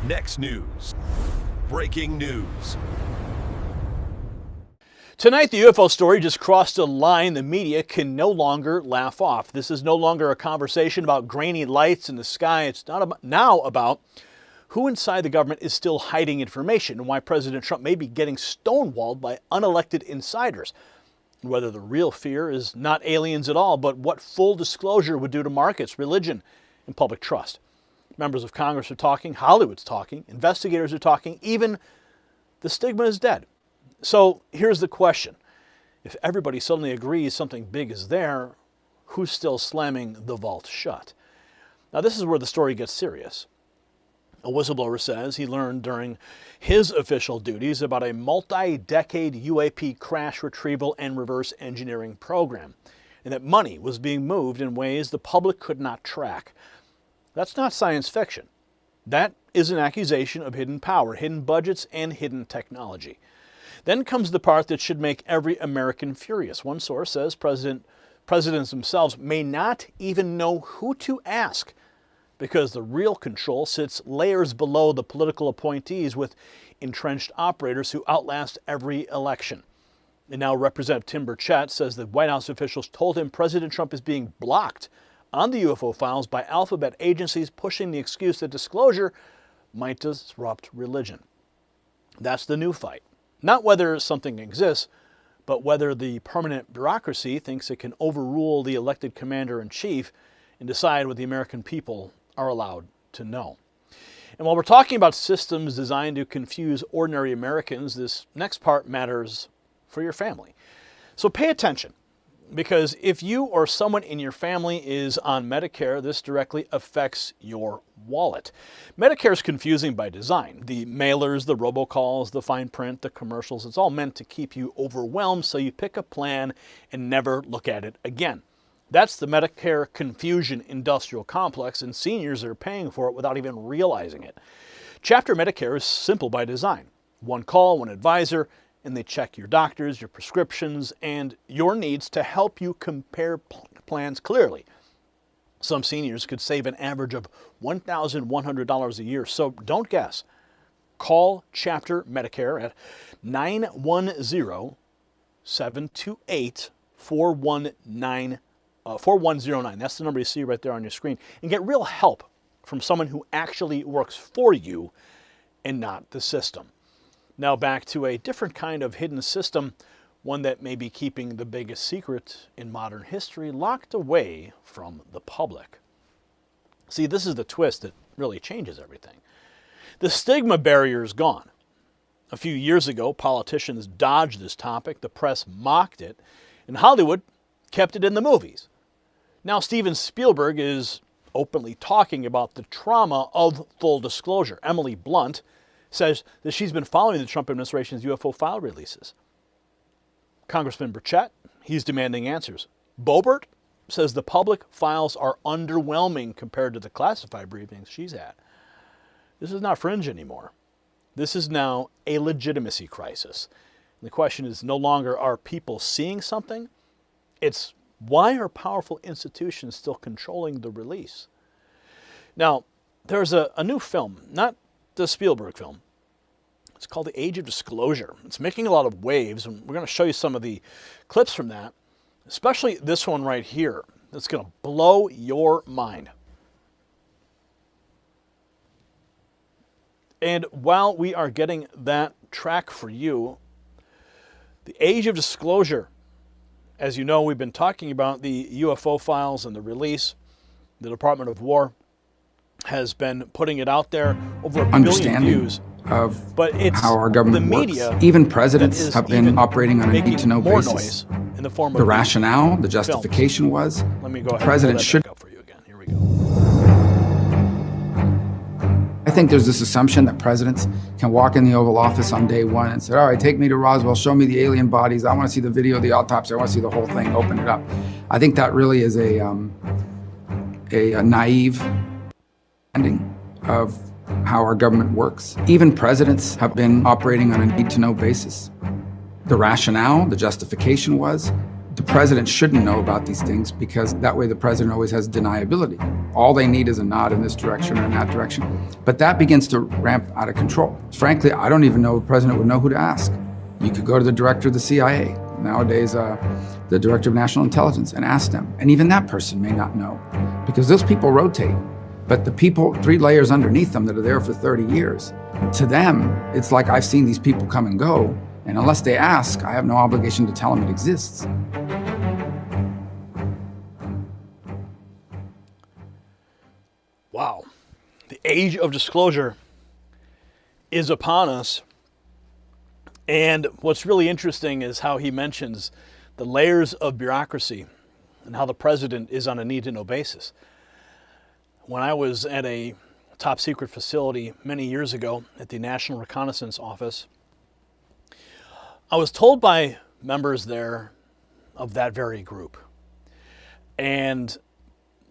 Next news. Breaking news. Tonight, the UFO story just crossed a line the media can no longer laugh off. This is no longer a conversation about grainy lights in the sky. It's now about who inside the government is still hiding information and why President Trump may be getting stonewalled by unelected insiders. And whether the real fear is not aliens at all, but what full disclosure would do to markets, religion, and public trust. Members of Congress are talking, Hollywood's talking, investigators are talking, even the stigma is dead. So here's the question. If everybody suddenly agrees something big is there, who's still slamming the vault shut? Now this is where the story gets serious. A whistleblower says he learned during his official duties about a multi-decade UAP crash retrieval and reverse engineering program, and that money was being moved in ways the public could not track. That's not science fiction. That is an accusation of hidden power, hidden budgets, and hidden technology. Then comes the part that should make every American furious. One source says presidents themselves may not even know who to ask because the real control sits layers below the political appointees with entrenched operators who outlast every election. And now Representative Tim Burchett says that White House officials told him President Trump is being blocked on the UFO files by alphabet agencies pushing the excuse that disclosure might disrupt religion. That's the new fight. Not whether something exists, but whether the permanent bureaucracy thinks it can overrule the elected commander-in-chief and decide what the American people are allowed to know. And while we're talking about systems designed to confuse ordinary Americans, this next part matters for your family. So pay attention, because if you or someone in your family is on Medicare, this directly affects your wallet. Medicare is confusing by design. The mailers, the robocalls, the fine print, the commercials, it's all meant to keep you overwhelmed so you pick a plan and never look at it again. That's the Medicare confusion industrial complex, and seniors are paying for it without even realizing it. Chapter Medicare is simple by design. One call, one advisor, and they check your doctors, your prescriptions, and your needs to help you compare plans clearly. Some seniors could save an average of $1,100 a year, so don't guess. Call Chapter Medicare at 910-728-4109. That's the number you see right there on your screen. And get real help from someone who actually works for you and not the system. Now back to a different kind of hidden system, one that may be keeping the biggest secret in modern history locked away from the public. See, this is the twist that really changes everything. The stigma barrier is gone. A few years ago, politicians dodged this topic, the press mocked it, and Hollywood kept it in the movies. Now Steven Spielberg is openly talking about the trauma of full disclosure. Emily Blunt says that she's been following the Trump administration's UFO file releases. Congressman Burchett, he's demanding answers. Boebert says the public files are underwhelming compared to the classified briefings she's had. This is not fringe anymore. This is now a legitimacy crisis. And the question is no longer are people seeing something? It's why are powerful institutions still controlling the release? Now, there's a new film, not the Spielberg film. It's called The Age of Disclosure. It's making a lot of waves, and we're going to show you some of the clips from that, especially this one right here. That's going to blow your mind. And while we are getting that track for you, The Age of Disclosure, as you know, we've been talking about the UFO files and the release. The Department of War has been putting it out there, over 1 billion views. Of but it's how our government the media works. Even presidents have been operating on a need-to-know basis. In the form the of rationale, the justification was Let me go the ahead president and should. pull that back up for you again. Here we go. I think there's this assumption that presidents can walk in the Oval Office on day one and say, all right, take me to Roswell, show me the alien bodies. I want to see the video of the autopsy. I want to see the whole thing, open it up. I think that really is a naive ending of how our government works. Even presidents have been operating on a need-to-know basis. The rationale, the justification was the The president shouldn't know about these things because that way the president always has deniability. All they need is a nod in this direction or in that direction. But that begins to ramp out of control. Frankly, I don't even know if the president would know who to ask. You could go to the director of the CIA, nowadays the director of national intelligence, and ask them. And even that person may not know because those people rotate. But the people 3 layers underneath them that are there for 30 years, to them, it's like I've seen these people come and go. And unless they ask, I have no obligation to tell them it exists. Wow. The age of disclosure is upon us. And what's really interesting is how he mentions the layers of bureaucracy and how the president is on a need-to-know basis. When I was at a top secret facility many years ago at the National Reconnaissance Office, I was told by members there of that very group. And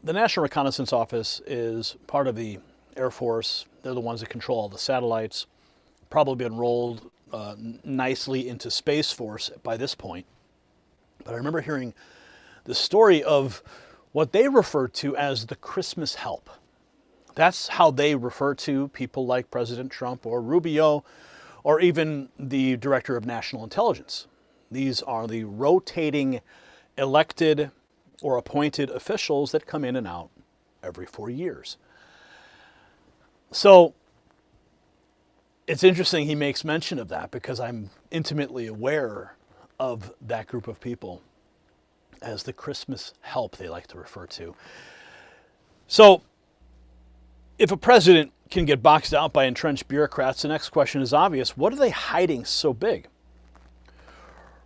the National Reconnaissance Office is part of the Air Force. They're the ones that control all the satellites, probably enrolled nicely into Space Force by this point. But I remember hearing the story of what they refer to as the Christmas help. That's how they refer to people like President Trump or Rubio or even the Director of National Intelligence. These are the rotating elected or appointed officials that come in and out every 4 years. So it's interesting he makes mention of that because I'm intimately aware of that group of people as the Christmas help they like to refer to. So if a president can get boxed out by entrenched bureaucrats, the next question is obvious. What are they hiding so big?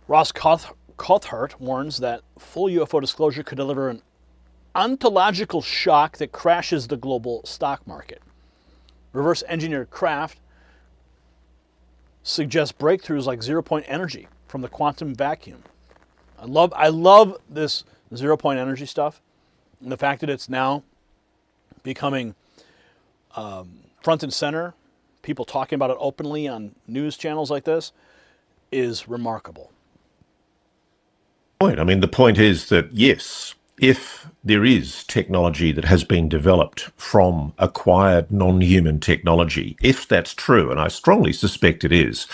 Ross Coulthart warns that full UFO disclosure could deliver an ontological shock that crashes the global stock market. Reverse engineered craft suggests breakthroughs like zero-point energy from the quantum vacuum. I love this zero-point energy stuff and the fact that it's now becoming front and center, people talking about it openly on news channels like this, is remarkable. I mean, the point is that, yes, if there is technology that has been developed from acquired non-human technology, if that's true, and I strongly suspect it is,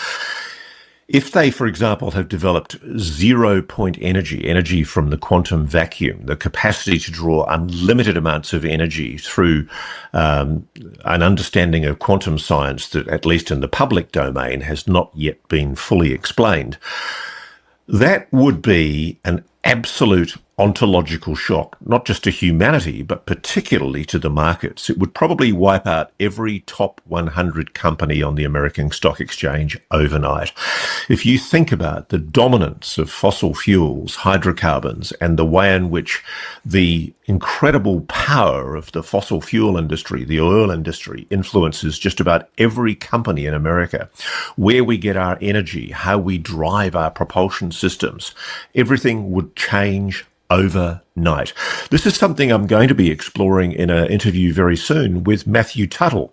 if they, for example, have developed zero-point energy from the quantum vacuum, the capacity to draw unlimited amounts of energy through an understanding of quantum science that, at least in the public domain, has not yet been fully explained, that would be an absolute ontological shock, not just to humanity, but particularly to the markets. It would probably wipe out every top 100 company on the American Stock Exchange overnight. If you think about the dominance of fossil fuels, hydrocarbons, and the way in which the incredible power of the fossil fuel industry, the oil industry, influences just about every company in America, where we get our energy, how we drive our propulsion systems, everything would change overnight. This is something I'm going to be exploring in an interview very soon with Matthew Tuttle,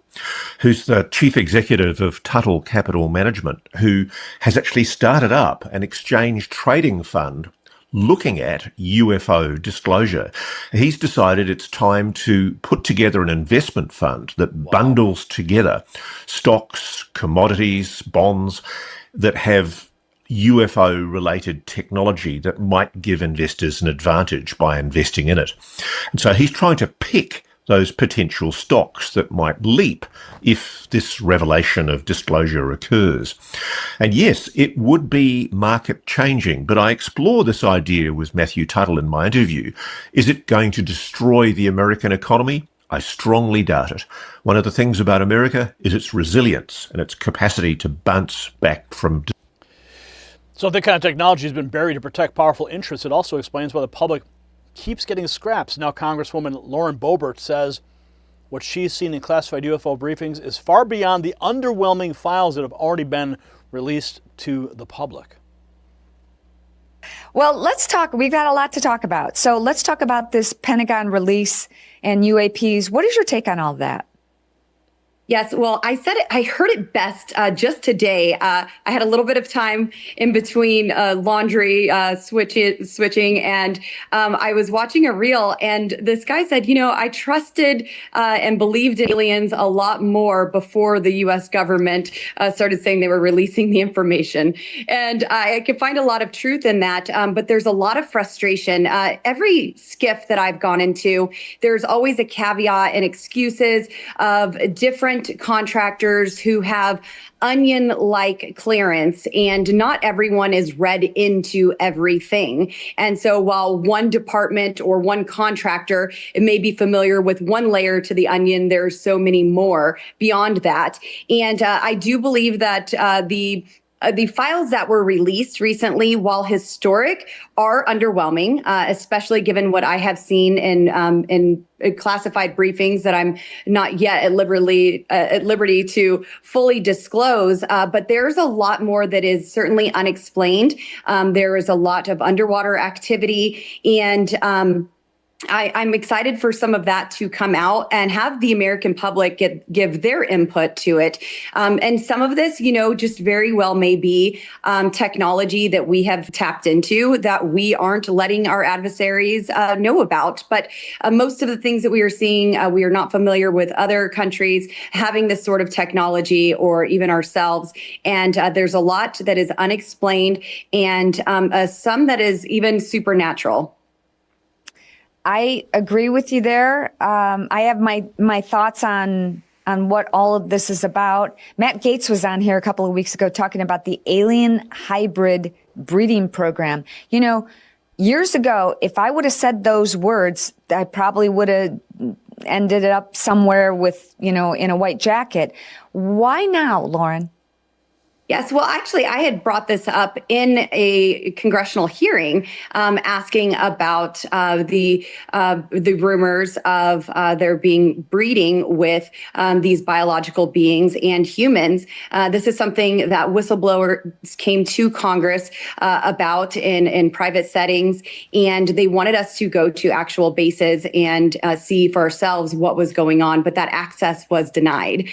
who's the chief executive of Tuttle Capital Management, who has actually started up an exchange trading fund looking at UFO disclosure. He's decided it's time to put together an investment fund that bundles together stocks, commodities, bonds that have UFO-related technology that might give investors an advantage by investing in it. And so he's trying to pick those potential stocks that might leap if this revelation of disclosure occurs. And yes, it would be market changing, but I explore this idea with Matthew Tuttle in my interview. Is it going to destroy the American economy? I strongly doubt it. One of the things about America is its resilience and its capacity to bounce back from. So if that kind of technology has been buried to protect powerful interests, it also explains why the public keeps getting scraps. Now Congresswoman Lauren Boebert says what she's seen in classified UFO briefings is far beyond the underwhelming files that have already been released to the public. Well, let's talk. We've got a lot to talk about. So let's talk about this Pentagon release and UAPs. What is your take on all of that? Yes, well, I heard it best just today. I had a little bit of time in between laundry switching, and I was watching a reel, and this guy said, I trusted and believed in aliens a lot more before the U.S. government started saying they were releasing the information. And I could find a lot of truth in that, but there's a lot of frustration. Every skiff that I've gone into, there's always a caveat and excuses of different contractors who have onion-like clearance, and not everyone is read into everything. And so while one department or one contractor may be familiar with one layer to the onion, there's so many more beyond that. And I do believe that the files that were released recently, while historic, are underwhelming, especially given what I have seen in classified briefings that I'm not yet at liberty to fully disclose. But there's a lot more that is certainly unexplained. There is a lot of underwater activity, and I'm excited for some of that to come out and have the American public give their input to it. And some of this, just very well may be technology that we have tapped into that we aren't letting our adversaries know about. But most of the things that we are seeing, we are not familiar with other countries having this sort of technology, or even ourselves. And there's a lot that is unexplained, and some that is even supernatural. I agree with you there. I have my thoughts on what all of this is about. Matt Gaetz was on here a couple of weeks ago talking about the alien hybrid breeding program. Years ago, if I would have said those words, I probably would have ended up somewhere with, in a white jacket. Why now, Lauren? Yes, well, actually, I had brought this up in a congressional hearing, asking about the rumors of there being breeding with these biological beings and humans. This is something that whistleblowers came to Congress about in private settings, and they wanted us to go to actual bases and see for ourselves what was going on, but that access was denied.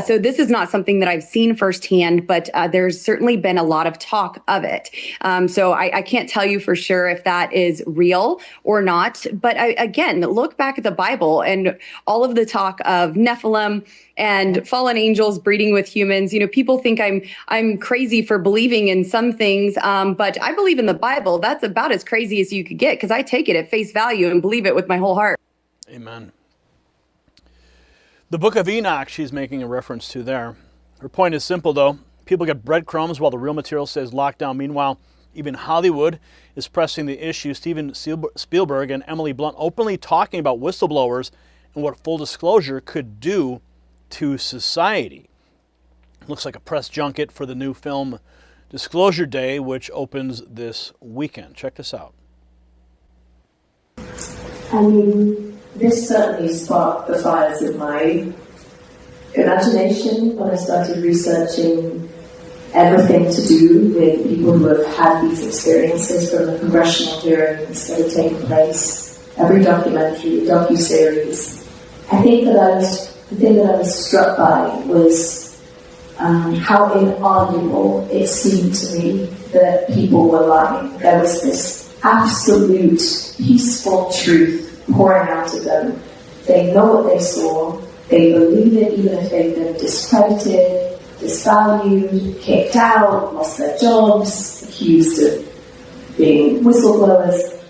So this is not something that I've seen firsthand, but there's certainly been a lot of talk of it. So I can't tell you for sure if that is real or not. But again, look back at the Bible and all of the talk of Nephilim and fallen angels breeding with humans. People think I'm crazy for believing in some things, but I believe in the Bible. That's about as crazy as you could get, because I take it at face value and believe it with my whole heart. Amen. The Book of Enoch she's making a reference to there. Her point is simple, though. People get breadcrumbs while the real material stays locked down. Meanwhile, even Hollywood is pressing the issue. Steven Spielberg and Emily Blunt openly talking about whistleblowers and what full disclosure could do to society. Looks like a press junket for the new film Disclosure Day, which opens this weekend. Check this out. This certainly sparked the fires of my imagination when I started researching everything to do with people who have had these experiences, from the congressional hearings that have taken place, every documentary, docuseries. The thing that I was struck by was how inarguable it seemed to me that people were lying. There was this absolute peaceful truth pouring out of them. They know what they saw. They believe it even if they've been discredited, disvalued, kicked out, lost their jobs, accused of being whistleblowers.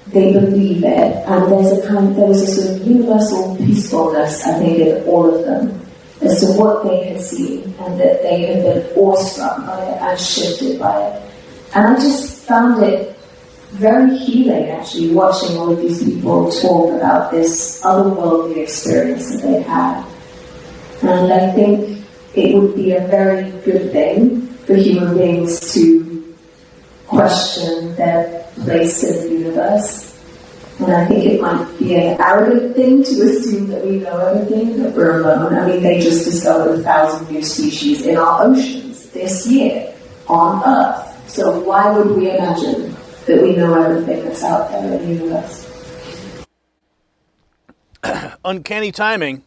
They believe it, and there was a sort of universal peacefulness, I think, in all of them, as to what they had seen, and that they had been awestruck by it and shifted by it. And I just found it very healing, actually, watching all of these people talk about this otherworldly experience that they had. And I think it would be a very good thing for human beings to question their place in the universe. And I think it might be an arrogant thing to assume that we know everything, that we're alone. They just discovered 1,000 new species in our oceans this year on Earth. So why would we imagine that we know everything that's out there in the universe? Uncanny timing.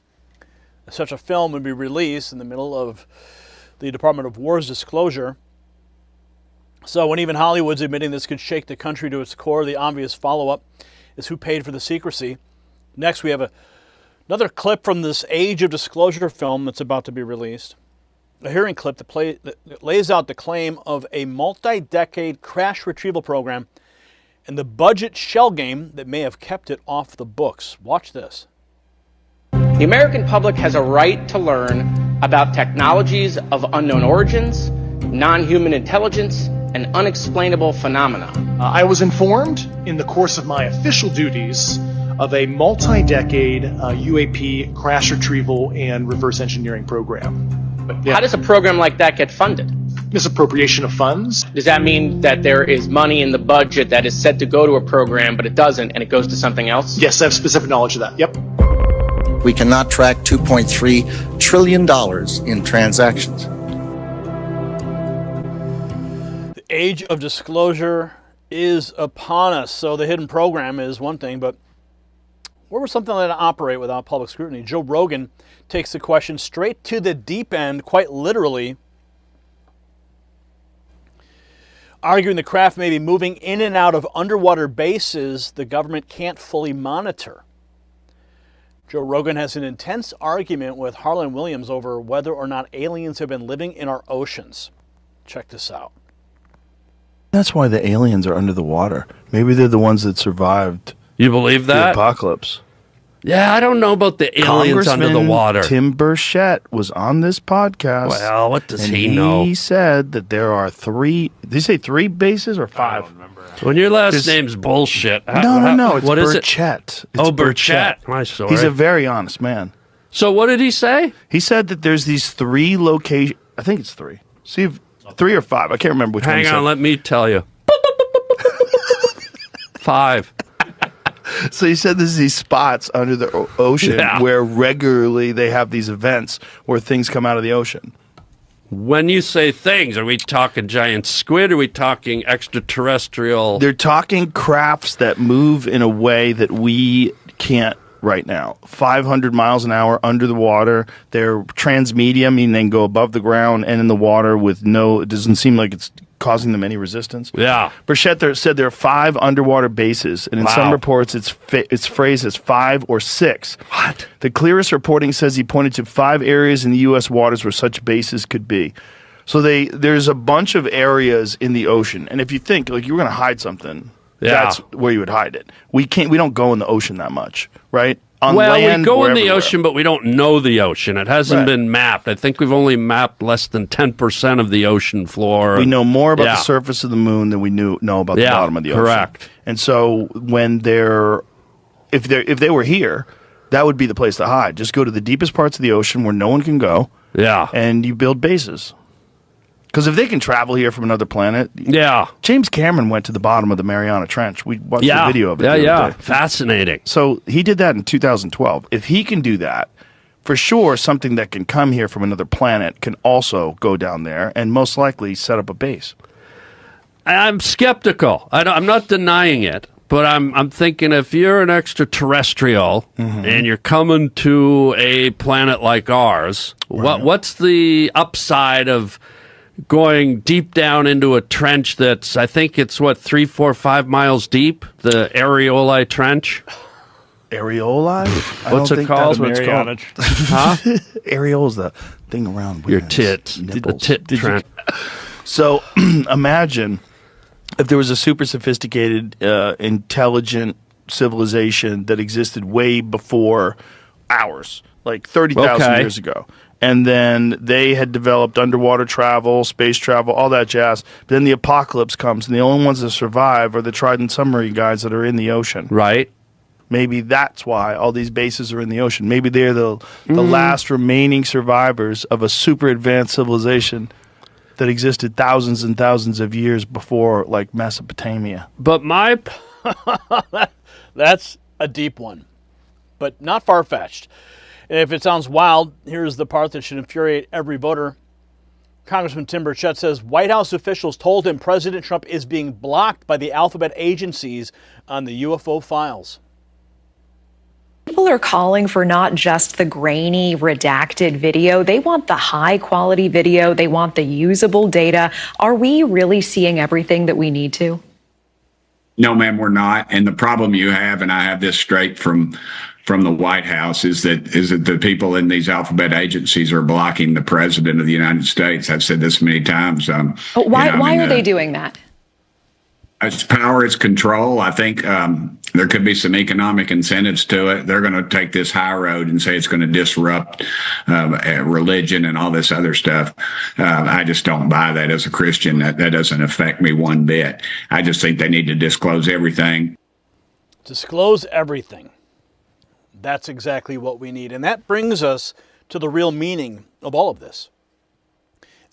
such a film would be released in the middle of the Department of War's disclosure. So when even Hollywood's admitting this could shake the country to its core, the obvious follow-up is who paid for the secrecy. Next, we have another clip from this Age of Disclosure film that's about to be released. A hearing clip that lays out the claim of a multi-decade crash retrieval program and the budget shell game that may have kept it off the books. Watch this. The American public has a right to learn about technologies of unknown origins, non-human intelligence, and unexplainable phenomena. I was informed in the course of my official duties of a multi-decade UAP crash retrieval and reverse engineering program. But, How does a program like that get funded? Misappropriation of funds. Does that mean that there is money in the budget that is said to go to a program, but it doesn't, and it goes to something else? Yes, I have specific knowledge of that. Yep. We cannot track $2.3 trillion in transactions. The age of disclosure is upon us. So the hidden program is one thing, but what was something that operate without public scrutiny? Joe Rogan takes the question straight to the deep end, quite literally, arguing the craft may be moving in and out of underwater bases the government can't fully monitor. Joe Rogan has an intense argument with Harlan Williams over whether or not aliens have been living in our oceans. Check this out. That's why the aliens are under the water. Maybe they're the ones that survived You believe the that? apocalypse. Yeah, I don't know about the aliens under the Congressman water. Tim Burchett was on this podcast. Well, what does and he know? He said that there are three. Did he say 3 bases or 5? I don't remember. When your last name's bullshit. No. It's what is it? Burchett. It's Burchett. I'm sorry. He's a very honest man. So what did he say? He said that there's these 3 locations. I think it's 3. See if 3 or 5. I can't remember which one. Hang on, let me tell you. 5. So he said there's these spots under the ocean where regularly they have these events where things come out of the ocean. When you say things, are we talking giant squid? Are we talking extraterrestrial? They're talking crafts that move in a way that we can't right now. 500 miles an hour under the water. They're transmedia, meaning they can go above the ground and in the water with it doesn't seem like it's causing them any resistance. Yeah. Burchett said there are 5 underwater bases, and in some reports it's phrased as 5 or 6. What? The clearest reporting says he pointed to 5 areas in the U.S. waters where such bases could be. So there's a bunch of areas in the ocean, and if you think like you were going to hide something, that's where you would hide it. We don't go in the ocean that much, right? On land, we go in the ocean, but we don't know the ocean. It hasn't been mapped. I think we've only mapped less than 10% of the ocean floor. We know more about the surface of the moon than we know about the bottom of the ocean. Correct. And so when if they were here, that would be the place to hide. Just go to the deepest parts of the ocean where no one can go. Yeah. And you build bases. Because if they can travel here from another planet, James Cameron went to the bottom of the Mariana Trench. We watched the video of it. the other day. Fascinating. So he did that in 2012. If he can do that, for sure, something that can come here from another planet can also go down there and most likely set up a base. I'm skeptical. I'm not denying it, but I'm thinking if you're an extraterrestrial and you're coming to a planet like ours, what's the upside of going deep down into a trench that's, I think it's 3, 4, 5 miles deep, the Areoli Trench? Areoli? What's it called? Huh? Areola is the thing around your tits. Nipples. The tit trench. So imagine if there was a super sophisticated, intelligent civilization that existed way before ours, like 30,000 years ago. And then they had developed underwater travel, space travel, all that jazz. But then the apocalypse comes, and the only ones that survive are the Trident submarine guys that are in the ocean. Right. Maybe that's why all these bases are in the ocean. Maybe they're the last remaining survivors of a super advanced civilization that existed thousands and thousands of years before, like Mesopotamia. But that's a deep one, but not far-fetched. And if it sounds wild, here's the part that should infuriate every voter. Congressman Tim Burchett says White House officials told him President Trump is being blocked by the alphabet agencies on the UFO files. People are calling for not just the grainy, redacted video. They want the high-quality video. They want the usable data. Are we really seeing everything that we need to? No, ma'am, we're not. And the problem you have, and I have this straight from the White House, is that the people in these alphabet agencies are blocking the president of the United States. I've said this many times. Why are they doing that? It's power, it's control. I think there could be some economic incentives to it. They're going to take this high road and say it's going to disrupt religion and all this other stuff. I just don't buy that as a Christian. That doesn't affect me one bit. I just think they need to disclose everything. Disclose everything. That's exactly what we need. And that brings us to the real meaning of all of this.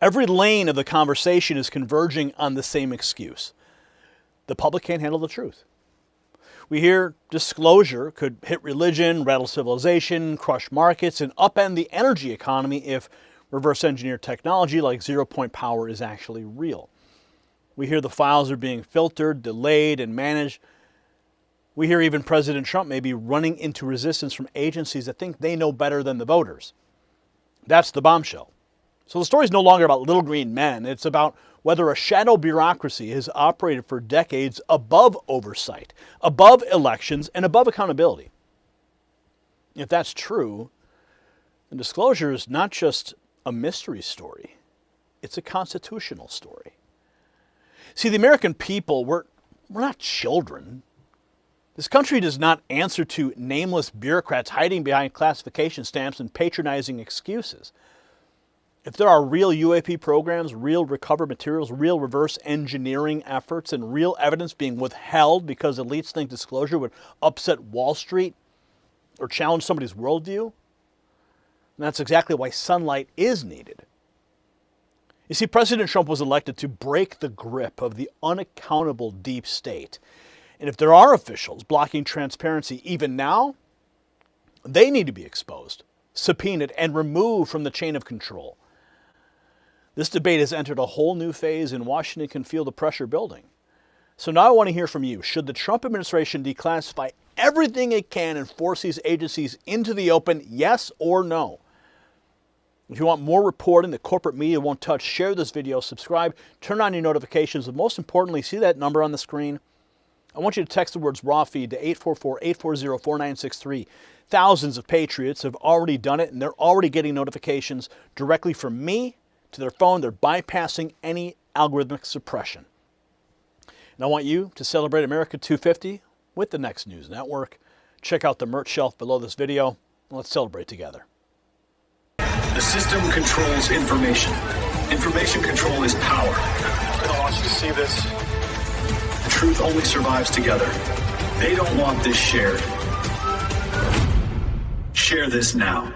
Every lane of the conversation is converging on the same excuse. The public can't handle the truth. We hear disclosure could hit religion, rattle civilization, crush markets, and upend the energy economy if reverse engineered technology like zero-point power is actually real. We hear the files are being filtered, delayed, and managed. We hear even President Trump may be running into resistance from agencies that think they know better than the voters. That's the bombshell. So the story is no longer about little green men. It's about whether a shadow bureaucracy has operated for decades above oversight, above elections, and above accountability. If that's true, then disclosure is not just a mystery story, it's a constitutional story. See, the American people, we're not children. This country does not answer to nameless bureaucrats hiding behind classification stamps and patronizing excuses. If there are real UAP programs, real recovered materials, real reverse engineering efforts, and real evidence being withheld because elites think disclosure would upset Wall Street or challenge somebody's worldview, that's exactly why sunlight is needed. You see, President Trump was elected to break the grip of the unaccountable deep state. And if there are officials blocking transparency even now, they need to be exposed, subpoenaed, and removed from the chain of control. This debate has entered a whole new phase, and Washington can feel the pressure building. So now I want to hear from you. Should the Trump administration declassify everything it can and force these agencies into the open, yes or no? If you want more reporting that corporate media won't touch, share this video, subscribe, turn on your notifications, and most importantly, see that number on the screen? I want you to text the words raw feed to 844-840-4963. Thousands of patriots have already done it, and they're already getting notifications directly from me to their phone. They're bypassing any algorithmic suppression. And I want you to celebrate America 250 with the Next News Network. Check out the merch shelf below this video, and let's celebrate together. The system controls information. Information control is power. I don't want you to see this. The truth only survives together. They don't want this shared. Share this now.